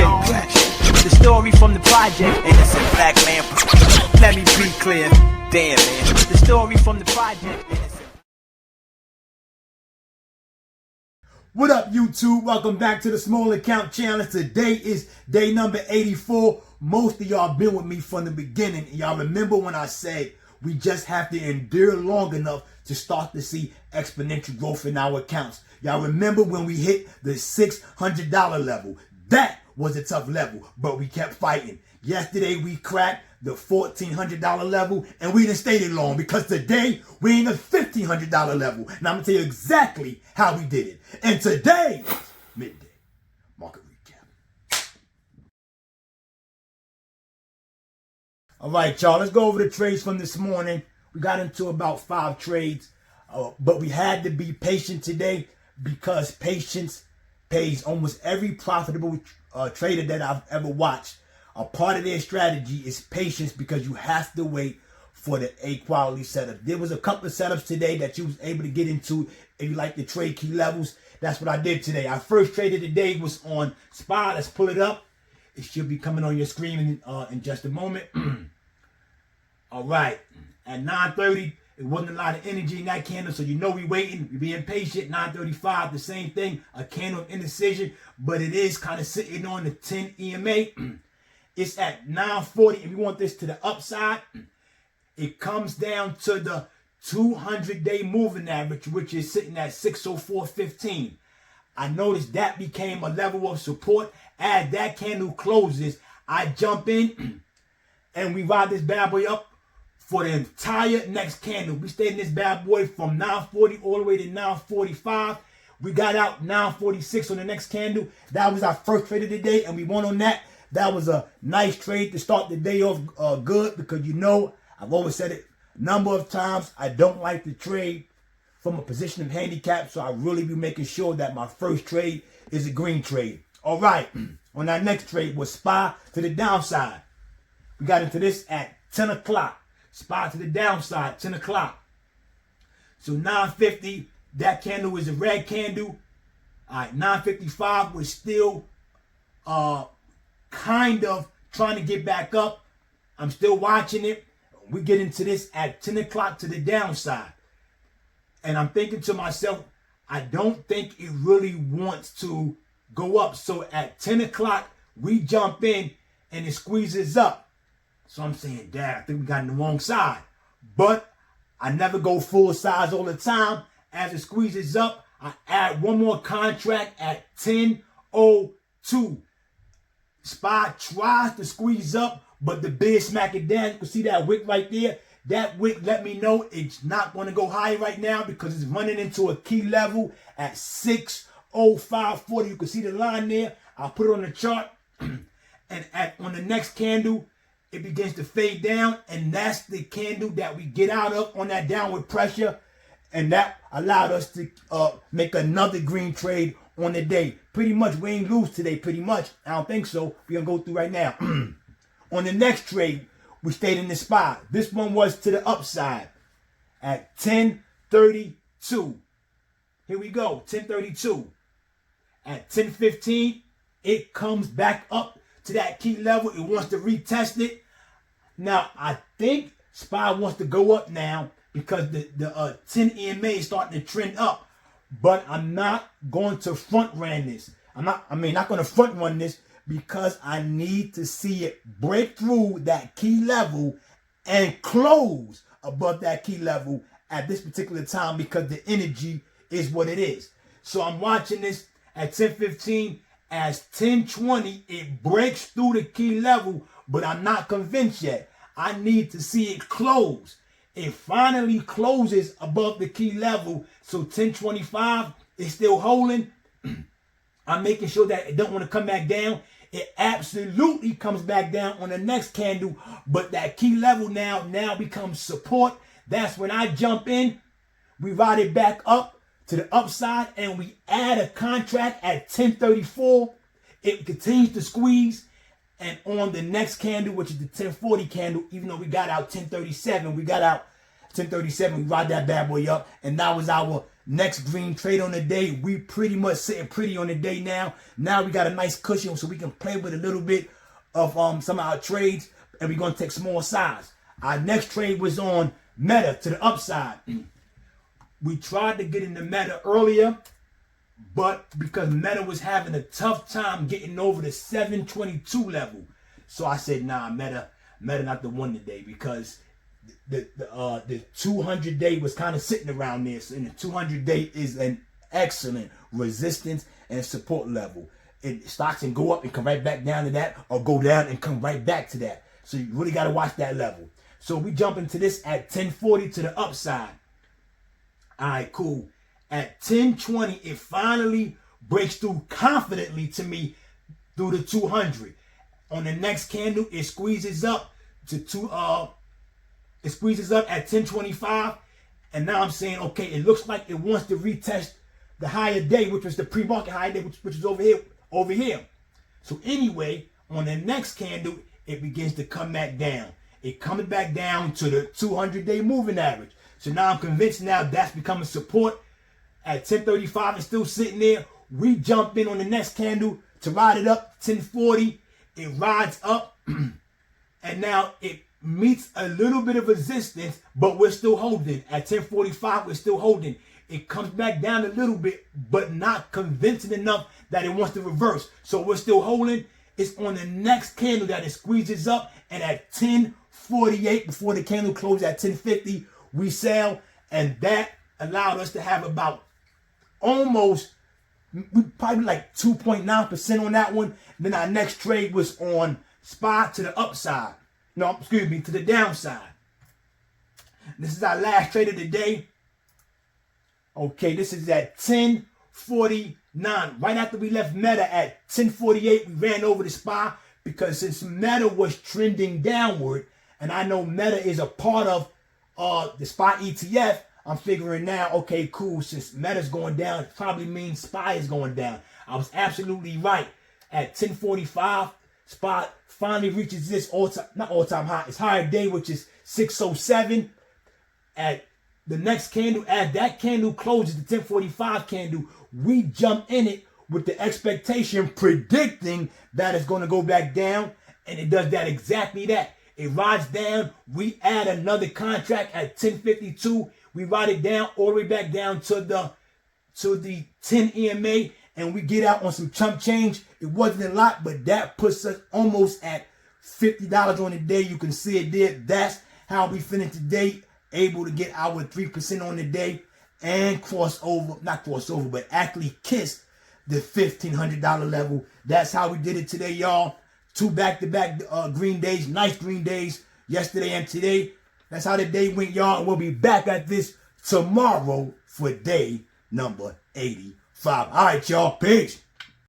on. The story from the project. Innocent black man. Let me be clear. Damn, man. The story from the project. What up, YouTube? Welcome back to the Small Account Channel. Today is day number 84. Most of y'all been with me from the beginning. And y'all remember when I said we just have to endure long enough to start to see exponential growth in our accounts. Y'all remember when we hit the $600 level. That was a tough level, but we kept fighting. Yesterday we cracked the $1,400 level, and we didn't stay there long because today we're in the $1,500 level. And I'm going to tell you exactly how we did it. And today, midday market recap. All right, y'all, let's go over the trades from this morning. We got into about 5 trades, but we had to be patient today because patience pays. Almost every profitable trader that I've ever watched, a part of their strategy is patience because you have to wait for the A quality setup. There was a couple of setups today that you was able to get into if you like to trade key levels. That's what I did today. Our first trade of the day was on SPY. Let's pull it up. It should be coming on your screen in just a moment. All right. At 9:30, it wasn't a lot of energy in that candle, so you know we waiting. We're being patient. 9:35, the same thing. A candle of indecision, but it is kind of sitting on the 10 EMA. It's at 9:40, and we want this to the upside. It comes down to the 200-day moving average, which is sitting at 604.15. I noticed that became a level of support. As that candle closes, I jump in, and we ride this bad boy up for the entire next candle. We stayed in this bad boy from 9:40 all the way to 9:45. We got out 9:46 on the next candle. That was our first trade of the day, and we won on that. That was a nice trade to start the day off good because, you know, I've always said it a number of times, I don't like to trade from a position of handicap, so I really be making sure that my first trade is a green trade. All right, on our next trade was SPY to the downside. We got into this at 10 o'clock. SPY to the downside, 10 o'clock. So 9:50, that candle was a red candle. All right, 9:55 was still kind of trying to get back up. I'm still watching it. We get into this at 10 o'clock to the downside. And I'm thinking to myself, I don't think it really wants to go up. So at 10 o'clock, we jump in and it squeezes up. So I'm saying, Dad, I think we got on the wrong side. But I never go full size all the time. As it squeezes up, I add one more contract at 10:02. SPY tries to squeeze up, but the bid smack it down. You can see that wick right there. That wick let me know it's not going to go higher right now because it's running into a key level at 605.40. You can see the line there. I'll put it on the chart. And on the next candle, it begins to fade down. And that's the candle that we get out of on that downward pressure. And that allowed us to make another green trade on the day. Pretty much, we ain't lose today, pretty much. I don't think so. We're going to go through right now. On the next trade, we stayed in the SPY. This one was to the upside at 10:32. Here we go, 10:32. At 10:15, it comes back up to that key level. It wants to retest it. Now, I think SPY wants to go up now because the 10 EMA is starting to trend up. But I'm not going to front run this. not going to front run this because I need to see it break through that key level and close above that key level at this particular time because the energy is what it is. So I'm watching this at 10:15. As 10:20, it breaks through the key level, but I'm not convinced yet. I need to see it close. It finally closes above the key level. So 10:25 is still holding. I'm making sure that it don't want to come back down. It absolutely comes back down on the next candle, but that key level now becomes support. That's when I jump in. We ride it back up to the upside and we add a contract at 10:34. It continues to squeeze. And on the next candle, which is the 10:40 candle, even though we got out 10:37, we ride that bad boy up. And that was our Next green trade on the day. We pretty much sitting pretty on the day now. Now we got a nice cushion so we can play with a little bit of some of our trades, and we're gonna take small size. Our next trade was on Meta to the upside. We tried to get into Meta earlier, but because Meta was having a tough time getting over the 722 level, so I said, nah, Meta not the one today, because the 200 day was kind of sitting around there, and the 200 day is an excellent resistance and support level. Stocks can go up and come right back down to that, or go down and come right back to that. So you really got to watch that level. So we jump into this at 1040 to the upside. All right, cool. At 1020, it finally breaks through confidently to me through the 200. On the next candle, it squeezes up to it squeezes up at 1025, and now I'm saying, okay, it looks like it wants to retest the higher day, which was the pre-market higher day, which is over here. So anyway, on the next candle, it begins to come back down. It comes back down to the 200-day moving average. So now I'm convinced now that's becoming support. At 1035, it's still sitting there. We jump in on the next candle to ride it up. 1040, it rides up, and now it meets a little bit of resistance, but we're still holding. At 1045, we're still holding. It comes back down a little bit, but not convincing enough that it wants to reverse. So we're still holding. It's on the next candle that it squeezes up, and at 1048, before the candle closed at 1050, we sell, and that allowed us to have about almost, probably like 2.9% on that one. Then our next trade was on SPY to the upside. No, excuse me, to the downside. This is our last trade of the day. Okay, this is at 1049. Right after we left Meta at 1048, we ran over the SPY, because since Meta was trending downward, and I know Meta is a part of the SPY ETF, I'm figuring now, okay, cool, since Meta's going down, it probably means SPY is going down. I was absolutely right. At 1045, SPY finally reaches this not all-time high, it's higher day, which is 607. At the next candle, as that candle closes, the 1045 candle, we jump in it with the expectation, predicting that it's going to go back down, and it does that, exactly that. It rides down, we add another contract at 1052, we ride it down all the way back down to the 10 EMA, and we get out on some chump change. It wasn't a lot, but that puts us almost at $50 on the day. You can see it there. That's how we finished today, able to get our 3% on the day and not cross over, but actually kiss the $1,500 level. That's how we did it today, y'all. 2 back-to-back green days, nice green days, yesterday and today. That's how the day went, y'all. And we'll be back at this tomorrow for day number 85. All right, y'all. Peace.